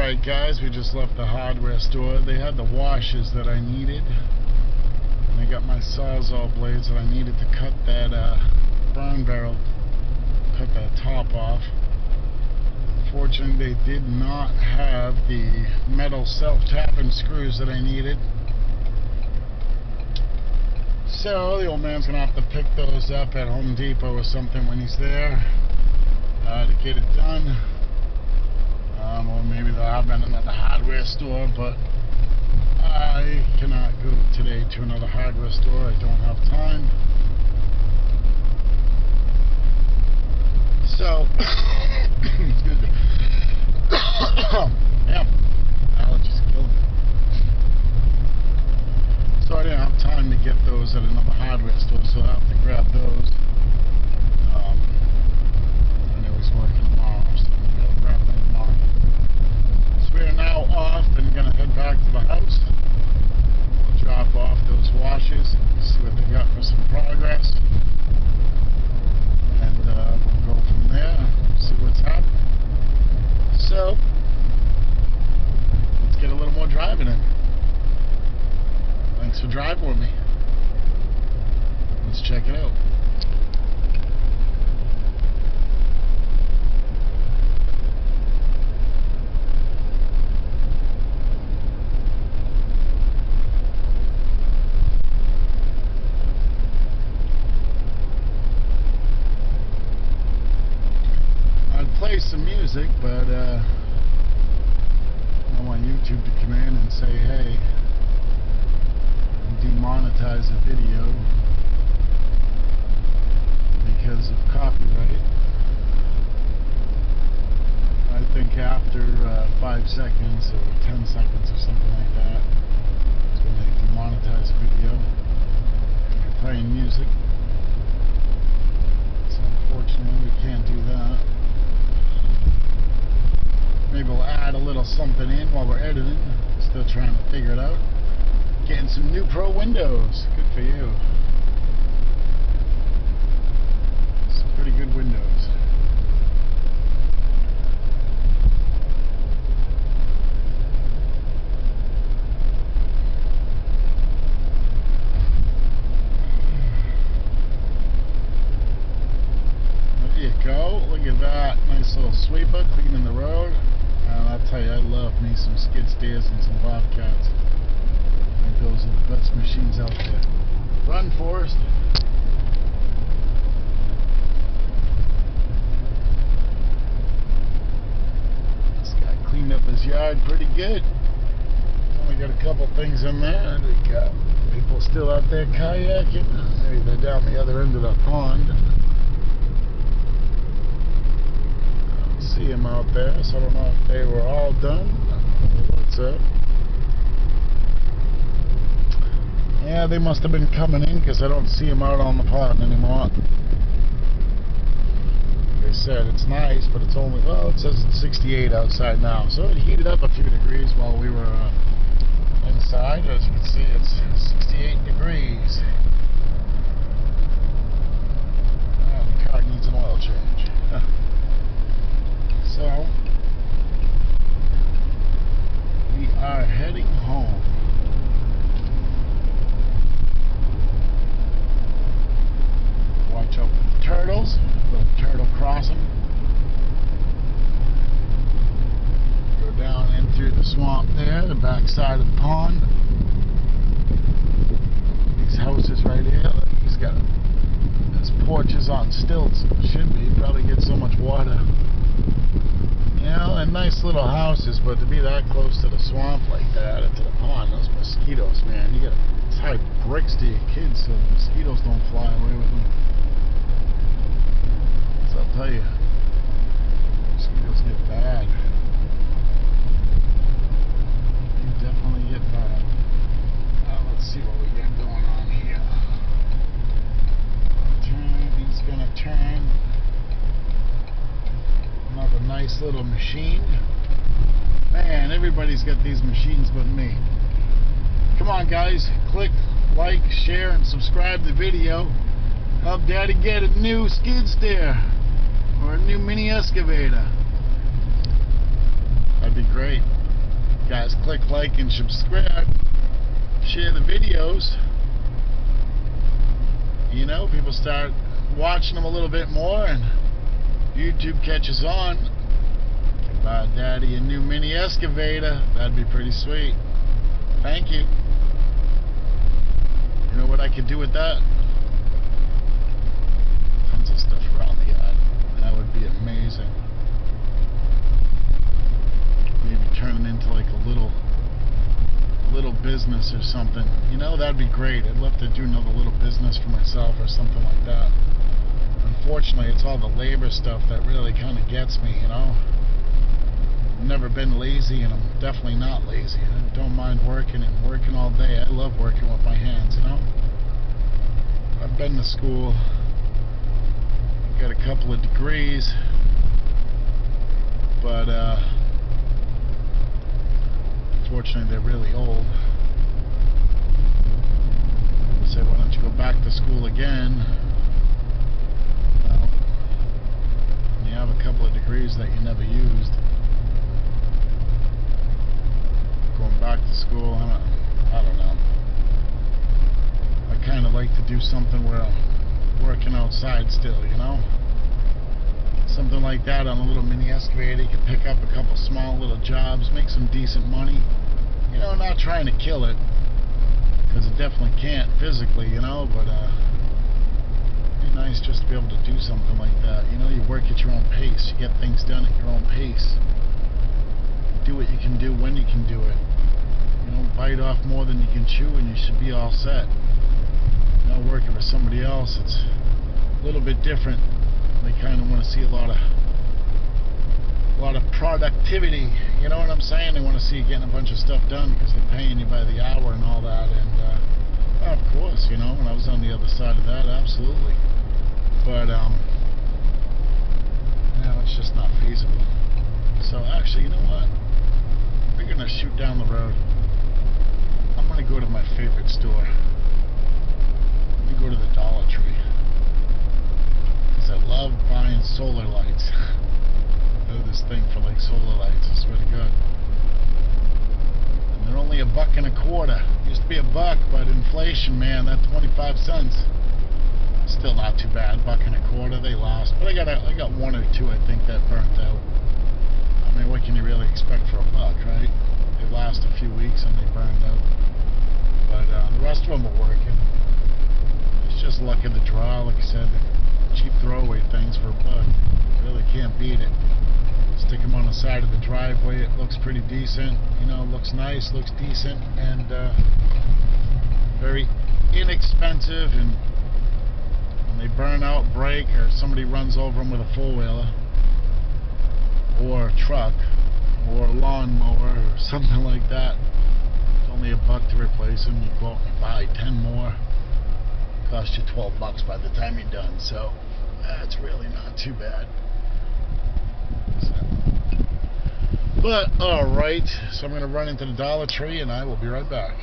Alright guys, we just left the hardware store. They had the washers that I needed. And I got my Sawzall blades that I needed to cut that burn barrel, cut that top off. Unfortunately, they did not have the metal self-tapping screws that I needed. So the old man's gonna have to pick those up at Home Depot or something when he's there to get it done. Or maybe they'll have them in another hardware store, but I cannot go today to another hardware store. I don't have time. So, excuse me. Damn, allergies killing me. So I didn't have time to get those at another hardware store, so I have to grab those. I know he's working tomorrow, so I'm going to grab them tomorrow. So we are now off and going to head back to the house. We'll drop off those washers, see what they got for some progress. And we'll go from there, see what's happening. So, let's get a little more driving in. Thanks for driving with me. Let's check it out. Some music, but I don't want YouTube to come in and say, hey, demonetize a video because of copyright. I think after 5 seconds or 10 seconds or something like that, it's going to demonetize a video if you're playing music. So unfortunately we can't do that. Maybe we'll add a little something in while we're editing. Still trying to figure it out. Getting some new Pro Windows. Good for you. Some pretty good windows. There you go. Look at that. Nice little sweeper cleaning the road. And I'll tell you, I love me some skid steers and some Bobcats. I think those are the best machines out there. Run, Forrest. This guy cleaned up his yard pretty good. Only got a couple things in there. They got people still out there kayaking. Maybe they're down the other end of the pond. See them out there, so I don't know if they were all done. What's up? Yeah, they must have been coming in because I don't see them out on the pond anymore. Like I said, it's nice, but it's only, well, it says it's 68 outside now, so it heated up a few degrees while we were inside. As you can see, it's 68 degrees. Oh, the car needs an oil change. So, we are heading home. Watch out for the turtles. Little turtle crossing. Go down in through the swamp there, the back side of the pond. These houses right here, he's got his porches on stilts. Should be, probably get so much water. You know, and nice little houses, but to be that close to the swamp like that, and to the pond, those mosquitoes, man, you gotta tie bricks to your kids so the mosquitoes don't fly away with them. So I'll tell you, mosquitoes get bad. They definitely get bad. Let's see what we got going on here. Turn, he's gonna turn. Another nice little machine. Man, everybody's got these machines but me. Come on guys, click like, share, and subscribe to the video. Help Daddy get a new skid steer or a new mini excavator. That'd be be great. Guys, click like and subscribe. Share the videos. You know, people start watching them a little bit more and YouTube catches on. Can buy Daddy a new mini excavator. That'd be pretty sweet. Thank you. You know what I could do with that? Tons of stuff around the yard. That would be amazing. Maybe turn it into like a little business or something. You know, that'd be great. I'd love to do another little business for myself or something like that. Unfortunately, it's all the labor stuff that really kind of gets me, you know. I've never been lazy, and I'm definitely not lazy. I don't mind working and working all day. I love working with my hands, you know. I've been to school, got a couple of degrees, but unfortunately they're really old. I say, why don't you go back to school again? Well, you have a couple of degrees that you never used. Going back to school, I don't know. I kind of like to do something where I'm working outside still, you know? Something like that on a little mini excavator. You can pick up a couple small little jobs, make some decent money. You know, not trying to kill it, because it definitely can't physically, you know, but it'd be nice just to be able to do something like that. You know, you work at your own pace. You get things done at your own pace. Do what you can do when you can do it. You don't bite off more than you can chew, and you should be all set. You know, working for somebody else, it's a little bit different. They kind of want to see a lot of productivity, you know what I'm saying? They want to see you getting a bunch of stuff done because they're paying you by the hour and all that. And of course, you know, when I was on the other side of that, absolutely. But now it's just not feasible. So actually, you know what? We're gonna shoot down the road. I'm gonna go to my favorite store. Let me go to the Dollar Tree. I love buying solar lights. I know this thing for like solar lights, I swear to God. And they're only $1.25. Used to be $1, but inflation, man, that 25 cents. Still not too bad. $1.25, they last. But I got one or two, I think, that burnt out. I mean, what can you really expect for $1, right? They last a few weeks and they burned out. But the rest of them are working. It's just luck of the draw, like I said. Cheap throwaway things for $1. You really can't beat it. Stick them on the side of the driveway. It looks pretty decent. You know, looks nice, looks decent, and very inexpensive. And when they burn out, break, or somebody runs over them with a four-wheeler, or a truck, or a lawnmower, or something like that, it's only $1 to replace them. You go out and buy 10 more. Cost you $12 by the time you're done, so that's really not too bad. So, but alright, so I'm going to run into the Dollar Tree and I will be right back.